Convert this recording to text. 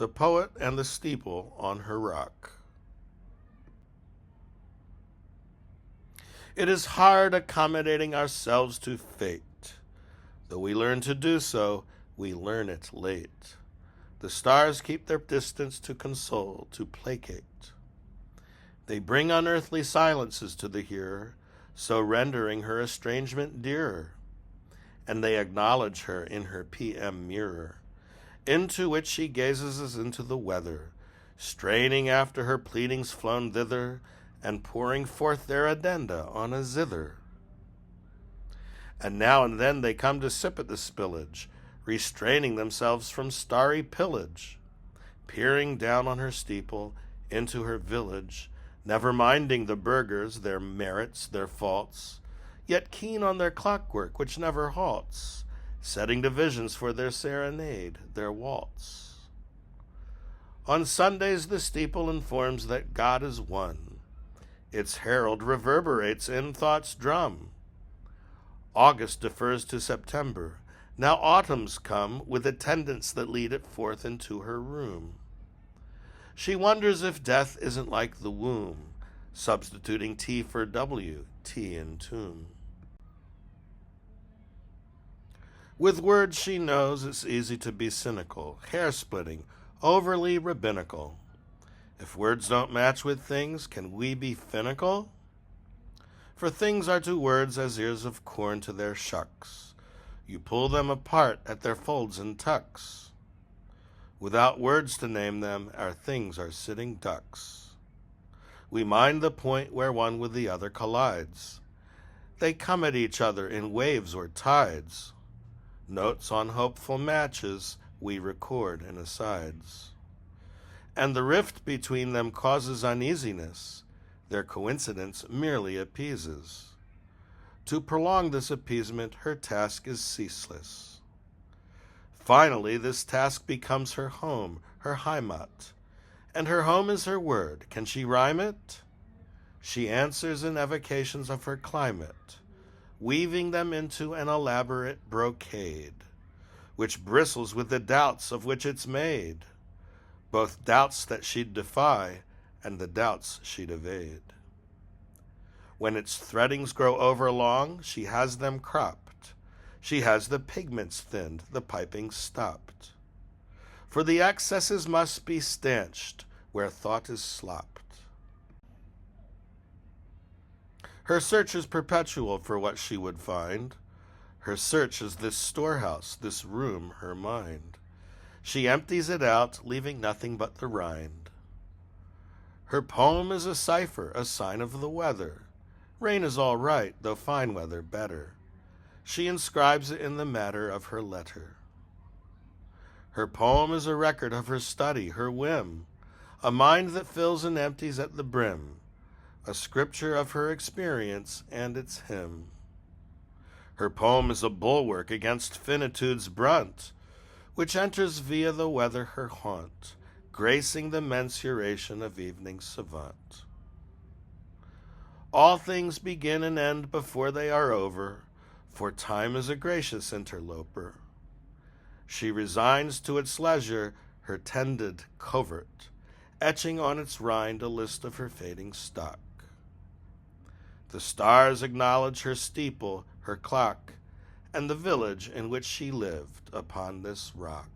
The Poet and the Steeple on her Rock. It is hard accommodating ourselves to fate. Though we learn to do so, we learn it late. The stars keep their distance to console, to placate. They bring unearthly silences to the hearer, so rendering her estrangement dearer. And they acknowledge her in her PM mirror, into which she gazes as into the weather, straining after her pleadings flown thither, and pouring forth their addenda on a zither. And now and then they come to sip at the spillage, restraining themselves from starry pillage, peering down on her steeple, into her village, never minding the burghers, their merits, their faults, yet keen on their clockwork which never halts, setting divisions for their serenade, their waltz. On Sundays the steeple informs that God is one. Its herald reverberates in thought's drum. August defers to September. Now autumn's come, with attendants that lead it forth into her room. She wonders if death isn't like the womb, substituting T for W, T in tomb. With words she knows it's easy to be cynical, hair-splitting, overly rabbinical. If words don't match with things, can we be finical? For things are to words as ears of corn to their shucks. You pull them apart at their folds and tucks. Without words to name them, our things are sitting ducks. We mind the point where one with the other collides. They come at each other in waves or tides. Notes on hopeful matches we record in asides. And the rift between them causes uneasiness. Their coincidence merely appeases. To prolong this appeasement, her task is ceaseless. Finally, this task becomes her home, her heimat. And her home is her word. Can she rhyme it? She answers in evocations of her climate, weaving them into an elaborate brocade, which bristles with the doubts of which it's made, both doubts that she'd defy and the doubts she'd evade. When its threadings grow overlong, she has them cropped. She has the pigments thinned, the piping stopped. For the excesses must be stanched where thought is slopped. Her search is perpetual for what she would find. Her search is this storehouse, this room, her mind. She empties it out, leaving nothing but the rind. Her poem is a cipher, a sign of the weather. Rain is all right, though fine weather better. She inscribes it in the matter of her letter. Her poem is a record of her study, her whim, a mind that fills and empties at the brim, a scripture of her experience and its hymn. Her poem is a bulwark against finitude's brunt, which enters via the weather her haunt, gracing the mensuration of evening savant. All things begin and end before they are over, for time is a gracious interloper. She resigns to its leisure her tended covert, etching on its rind a list of her fading stock. The stars acknowledge her steeple, her clock, and the village in which she lived upon this rock.